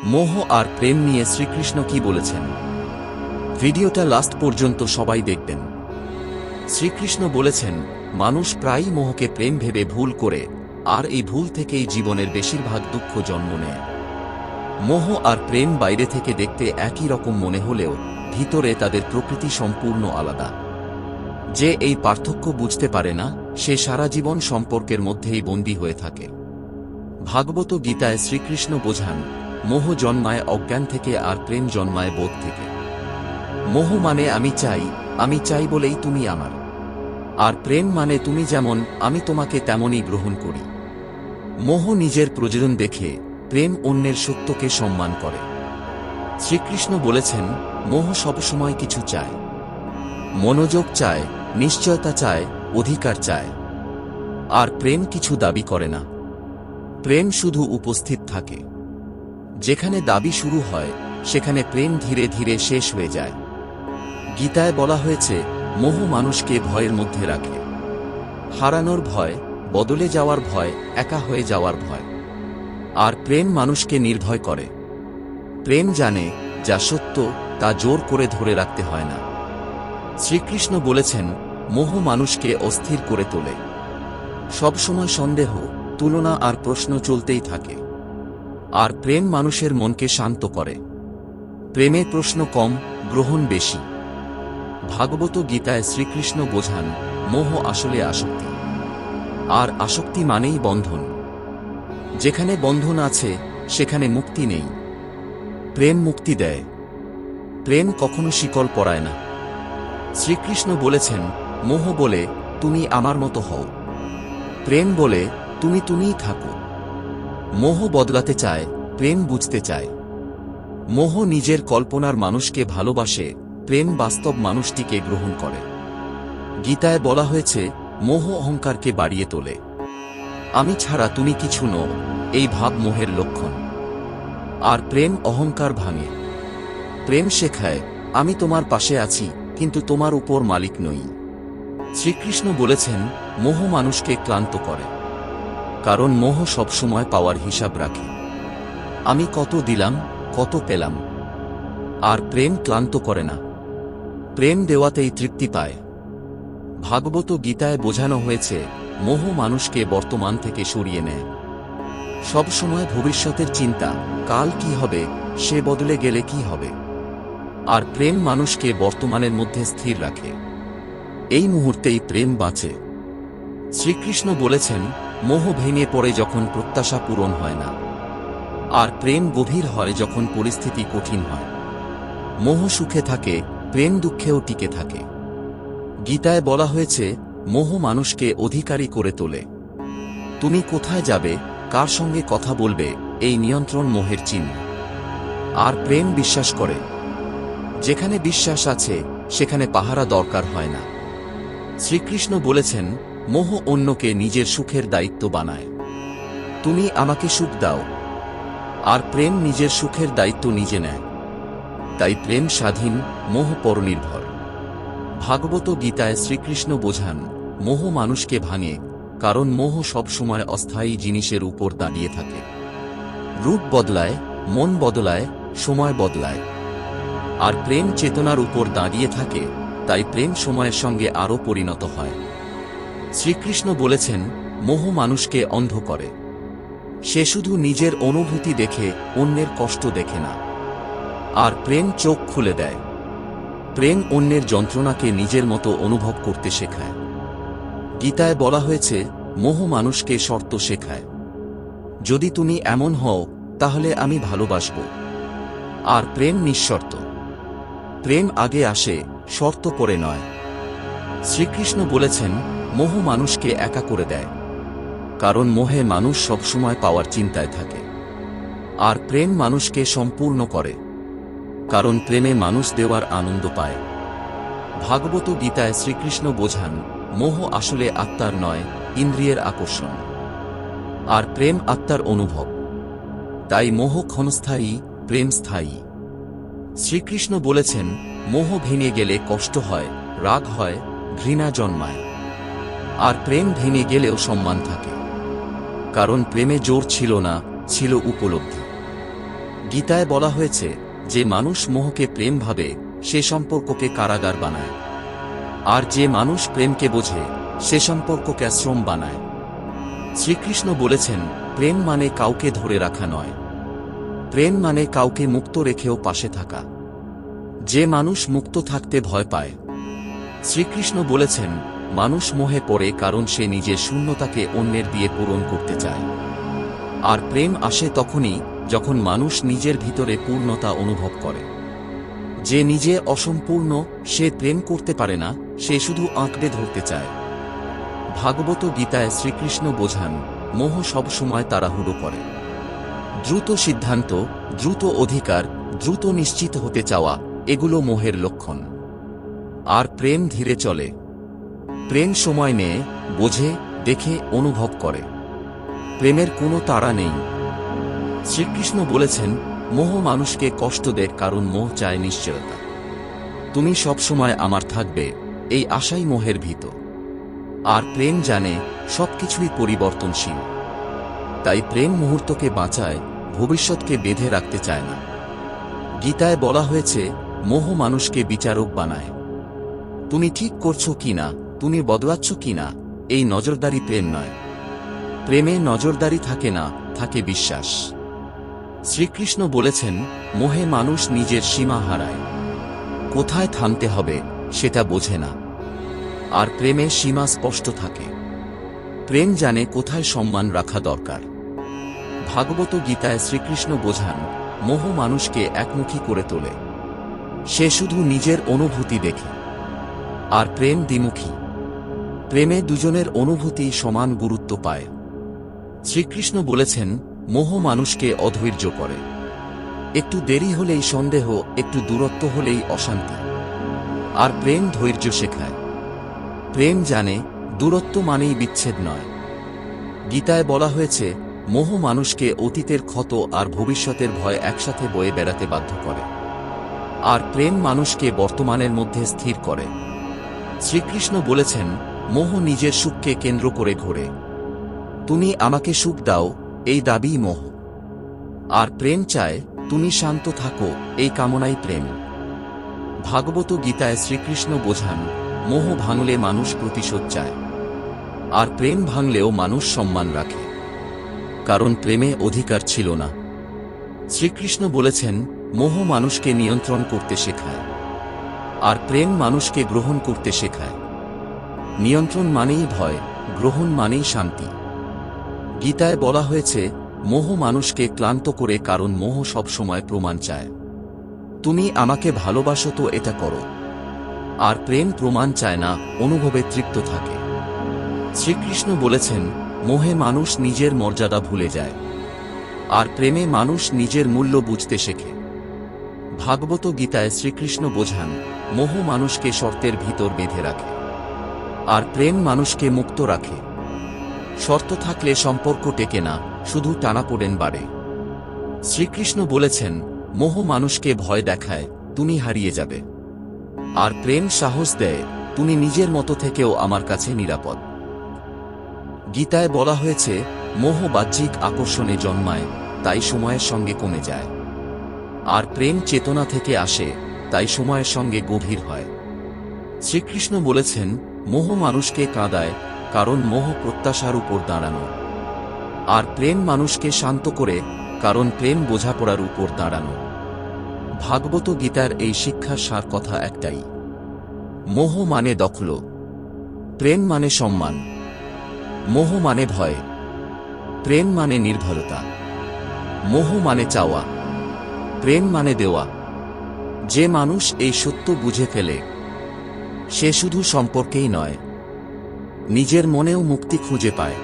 মোহ আর প্রেম নিয়ে শ্রীকৃষ্ণ কি বলেছেন, ভিডিওটা লাস্ট পর্যন্ত সবাই দেখবেন। শ্রীকৃষ্ণ বলেছেন, মানুষ প্রায়ই মোহকে প্রেম ভেবে ভুল করে, আর এই ভুল থেকেই জীবনের বেশিরভাগ দুঃখ জন্ম নেয়। মোহ আর প্রেম বাইরে থেকে দেখতে একই রকম মনে হলেও ভিতরে তাদের প্রকৃতি সম্পূর্ণ আলাদা। যে এই পার্থক্য বুঝতে পারে না, সে সারা জীবন সম্পর্কের মধ্যেই বন্দী হয়ে থাকে। ভাগবত গীতায় শ্রীকৃষ্ণ বোঝান, মোহ জন্মায় অজ্ঞান থেকে আর প্রেম জন্মায় বোধ থেকে। মোহ মানে আমি চাই বলেই তুমি আমার, আর প্রেম মানে তুমি যেমন আমি তোমাকে তেমনই গ্রহণ করি। মোহ নিজের প্রয়োজন দেখে, প্রেম অন্যের সত্যকে সম্মান করে। শ্রীকৃষ্ণ বলেছেন, মোহ সবসময় কিছু চায়, মনোযোগ চায়, নিশ্চয়তা চায়, অধিকার চায়। আর প্রেম কিছু দাবি করে না, প্রেম শুধু উপস্থিত থাকে। যেখানে দাবি শুরু হয়, সেখানে প্রেম ধীরে ধীরে শেষ হয়ে যায়। গীতায় বলা হয়েছে, মোহ মানুষকে ভয়ের মধ্যে রাখে। হারানোর ভয়, বদলে যাওয়ার ভয়, একা হয়ে যাওয়ার ভয়। আর প্রেম মানুষকে নির্ভয় করে। প্রেম জানে, যা সত্য তা জোর করে ধরে রাখতে হয় না। শ্রীকৃষ্ণ বলেছেন, মোহ মানুষকে অস্থির করে তোলে। সবসময় সন্দেহ, তুলনা আর প্রশ্ন চলতেই থাকে। আর প্রেম মানুষের মনকে শান্ত করে। প্রেমে প্রশ্ন কম, গ্রহণ বেশি। ভাগবত গীতায় শ্রীকৃষ্ণ বোঝান, মোহ আসলে আসক্তি। আর আসক্তি মানেই বন্ধন। যেখানে বন্ধন আছে, সেখানে মুক্তি নেই। প্রেম মুক্তি দেয়। প্রেম কখনো শিকল পরায় না। শ্রীকৃষ্ণ বলেছেন, মোহ বলে তুমি আমার মতো হও, প্রেম বলে তুমি তুমিই থাকো। মোহ বদলাতে চায়, প্রেম বুঝতে চায়। মোহ নিজের কল্পনার মানুষকে ভালোবাসে, প্রেম বাস্তব মানুষটিকে গ্রহণ করে। গীতায় বলা হয়েছে, মোহ অহংকারকে বাড়িয়ে তোলে। আমি ছাড়া তুমি কিছু নও, এই ভাব মোহের লক্ষণ। আর প্রেম অহংকার ভাঙে। প্রেম শেখায়, আমি তোমার পাশে আছি, কিন্তু তোমার উপর মালিক নই। শ্রীকৃষ্ণ বলেছেন, মোহ মানুষকে ক্লান্ত করে। কারণ মোহ সবসময় পাওয়ার হিসাব রাখে। আমি কত দিলাম, কত পেলাম। আর প্রেম ক্লান্ত করে না। প্রেম দেওয়াতেই তৃপ্তি পায়। ভাগবত গীতায় বোঝানো হয়েছে, মোহ মানুষকে বর্তমান থেকে সরিয়ে নেয়। সব সময় ভবিষ্যতের চিন্তা, কাল কি হবে, সে বদলে গেলে কি হবে। আর প্রেম মানুষকে বর্তমানের মধ্যে স্থির রাখে। এই মুহূর্তেই প্রেম বাঁচে। শ্রীকৃষ্ণ বলেছেন, মোহ ভেঙে পড়ে যখন প্রত্যাশা পূরণ হয় না। আর প্রেম গভীর হয় যখন পরিস্থিতি কঠিন হয়। মোহ সুখে থাকে, প্রেম দুঃখেও টিকে থাকে। গীতায় বলা হয়েছে, মোহ মানুষকে অধিকারী করে তোলে। তুমি কোথায় যাবে, কার সঙ্গে কথা বলবে, এই নিয়ন্ত্রণ মোহের চিহ্ন। আর প্রেম বিশ্বাস করে। যেখানে বিশ্বাস আছে, সেখানে পাহারা দরকার হয় না। শ্রীকৃষ্ণ বলেছেন, মোহ অন্যকে নিজের সুখের দায়িত্ব বানায়। তুমি আমাকে সুখ দাও। আর প্রেম নিজের সুখের দায়িত্ব নিজে নেয়। তাই প্রেম স্বাধীন, মোহ পরনির্ভর। ভাগবত গীতায় শ্রীকৃষ্ণ বোঝান, মোহ মানুষকে ভাঙে, কারণ মোহ সবসময় অস্থায়ী জিনিসের উপর দাঁড়িয়ে থাকে। রূপ বদলায়, মন বদলায়, সময় বদলায়। আর প্রেম চেতনার উপর দাঁড়িয়ে থাকে, তাই প্রেম সময়ের সঙ্গে আরও পরিণত হয়। শ্রীকৃষ্ণ বলেছেন, মোহ মানুষকে অন্ধ করে। সে শুধু নিজের অনুভূতি দেখে, অন্যের কষ্ট দেখে না। আর প্রেম চোখ খুলে দেয়। প্রেম অন্যের যন্ত্রণাকে নিজের মতো অনুভব করতে শেখায়। গীতায় বলা হয়েছে, মোহ মানুষকে শর্ত শেখায়। যদি তুমি এমন হও, তাহলে আমি ভালোবাসব। আর প্রেম নিঃশর্ত। প্রেম আগে আসে, শর্ত পরে নয়। শ্রীকৃষ্ণ বলেছেন, মোহ মানুষকে একা করে দেয়। কারণ মোহে মানুষ সবসময় পাওয়ার চিন্তায় থাকে। আর প্রেম মানুষকে সম্পূর্ণ করে। কারণ প্রেমে মানুষ দেওয়ার আনন্দ পায়। ভাগবত গীতায় শ্রীকৃষ্ণ বোঝান, মোহ আসলে আত্মার নয়, ইন্দ্রিয়ের আকর্ষণ। আর প্রেম আত্মার অনুভব। তাই মোহ ক্ষণস্থায়ী, প্রেম স্থায়ী। শ্রীকৃষ্ণ বলেছেন, মোহ ভেঙে গেলে কষ্ট হয়, রাগ হয়, ঘৃণা জন্মায়। আর প্রেম ভেঙে গেলেও সম্মান থাকে। কারণ প্রেমে জোর ছিল না, ছিল উপলব্ধি। গীতায় বলা হয়েছে, যে মানুষ মোহকে প্রেম ভাবে সে সম্পর্ককে কারাগার বানায়, আর যে মানুষ প্রেমকে বোঝে সে সম্পর্ককে আশ্রম বানায়। শ্রীকৃষ্ণ বলেছেন, প্রেম মানে কাউকে ধরে রাখা নয়, প্রেম মানে কাউকে মুক্ত রেখেও পাশে থাকা। যে মানুষ মুক্ত থাকতে ভয় পায়, শ্রীকৃষ্ণ বলেছেন, মানুষ মোহে পড়ে কারণ সে নিজের শূন্যতাকে অন্যের দিয়ে পূরণ করতে চায়। আর প্রেম আসে তখনই যখন মানুষ নিজের ভিতরে পূর্ণতা অনুভব করে। যে নিজে অসম্পূর্ণ সে প্রেম করতে পারে না, সে শুধু আঁকড়ে ধরতে চায়। ভাগবত গীতায় শ্রীকৃষ্ণ বোঝান, মোহ সবসময় তাড়াহুড়ো করে। দ্রুত সিদ্ধান্ত, দ্রুত অধিকার, দ্রুত নিশ্চিত হতে চাওয়া, এগুলো মোহের লক্ষণ। আর প্রেম ধীরে চলে। প্রেম সময় নেয়, বোঝে, দেখে, অনুভব করে। প্রেমের কোনো তাড়া নেই। শ্রীকৃষ্ণ বলেছেন, মোহ মানুষকে কষ্ট দেয় কারণ মোহ চায় নিশ্চয়তা। তুমি সবসময় আমার থাকবে, এই আশাই মোহের ভীত। আর প্রেম জানে সবকিছুই পরিবর্তনশীল। তাই প্রেম মুহূর্তকে বাঁচায়, ভবিষ্যৎকে বেঁধে রাখতে চায় না। গীতায় বলা হয়েছে, মোহ মানুষকে বিচারক বানায়। তুমি ঠিক করছো কিনা, তুমি বদলাচ্ছ কিনা, এই নজরদারি প্রেম নয়। প্রেমে নজরদারি থাকে না, থাকে বিশ্বাস। শ্রীকৃষ্ণ বলেছেন, মোহে মানুষ নিজের সীমা হারায়। কোথায় থামতে হবে সেটা বোঝে না। আর প্রেমে সীমা স্পষ্ট থাকে। প্রেম জানে কোথায় সম্মান রাখা দরকার। ভাগবত গীতায় শ্রীকৃষ্ণ বোঝান, মোহ মানুষকে একমুখী করে তোলে। সে শুধু নিজের অনুভূতি দেখে। আর প্রেম দ্বিমুখী। প্রেমে দুজনের অনুভূতি সমান গুরুত্ব পায়। শ্রীকৃষ্ণ বলেছেন, মোহ মানুষকে অধৈর্য করে। একটু দেরি হলেই সন্দেহ, একটু দূরত্ব হলেই অশান্তি। আর প্রেম ধৈর্য শেখায়। প্রেম জানে দূরত্ব মানেই বিচ্ছেদ নয়। গীতায় বলা হয়েছে, মোহ মানুষকে অতীতের ক্ষত আর ভবিষ্যতের ভয় একসাথে বয়ে বেড়াতে বাধ্য করে। আর প্রেম মানুষকে বর্তমানের মধ্যে স্থির করে। শ্রীকৃষ্ণ বলেছেন, মোহ নিজের সুখকে কেন্দ্র করে ঘোরে। তুমি আমাকে সুখ দাও, এই দাবিই মোহ। আর প্রেম চায় তুমি শান্ত থাকো, এই কামনাই প্রেম। ভাগবত গীতায় শ্রীকৃষ্ণ বোঝান, মোহ ভাঙলে মানুষ প্রতিশোধ চায়। আর প্রেম ভাঙলেও মানুষ সম্মান রাখে। কারণ প্রেমে অধিকার ছিল না। শ্রীকৃষ্ণ বলেছেন, মোহ মানুষকে নিয়ন্ত্রণ করতে শেখায়। আর প্রেম মানুষকে গ্রহণ করতে শেখায়। নিয়ন্ত্রণ মানেই ভয়, গ্রহণ মানেই শান্তি। গীতায় বলা হয়েছে, মোহ মানুষকে ক্লান্ত করে কারণ মোহ সবসময় প্রমাণ চায়। তুমি আমাকে ভালোবাসো তো এটা করো। আর প্রেম প্রমাণ চায় না, অনুভবে তৃপ্ত থাকে। শ্রীকৃষ্ণ বলেছেন, মোহে মানুষ নিজের মর্যাদা ভুলে যায়। আর প্রেমে মানুষ নিজের মূল্য বুঝতে শেখে। ভাগবত গীতায় শ্রীকৃষ্ণ বোঝান, মোহ মানুষকে শর্তের ভিতর বেঁধে রাখে। আর প্রেম মানুষকে মুক্ত রাখে। শর্ত থাকলে সম্পর্ক টেকে না, শুধু টানাপোড়েন বাড়ে। শ্রীকৃষ্ণ বলেছেন, মোহ মানুষকে ভয় দেখায়, তুমি হারিয়ে যাবে। আর প্রেম সাহস দেয়, তুমি নিজের মতো থেকেও আমার কাছে নিরাপদ। গীতায় বলা হয়েছে, মোহ বাহ্যিক আকর্ষণে জন্মায়, তাই সময়ের সঙ্গে কমে যায়। আর প্রেম চেতনা থেকে আসে, তাই সময়ের সঙ্গে গভীর হয়। শ্রীকৃষ্ণ বলেছেন, মোহ মানুষকে কাঁদায়, কারণ মোহ প্রত্যাশার উপর দাঁড়ানো। আর প্রেম মানুষকে শান্ত করে, কারণ প্রেম বোঝাপড়ার উপর দাঁড়ানো। ভাগবত গীতার এই শিক্ষার সার কথা একটাই, মোহ মানে দখল, প্রেম মানে সম্মান। মোহ মানে ভয়, প্রেম মানে নির্ভরতা। মোহ মানে চাওয়া, প্রেম মানে দেওয়া। যে মানুষ এই সত্য বুঝে ফেলে, সে শুধু সম্পর্কেই নয়, নিজের মনেও মুক্তি খুঁজে পায়।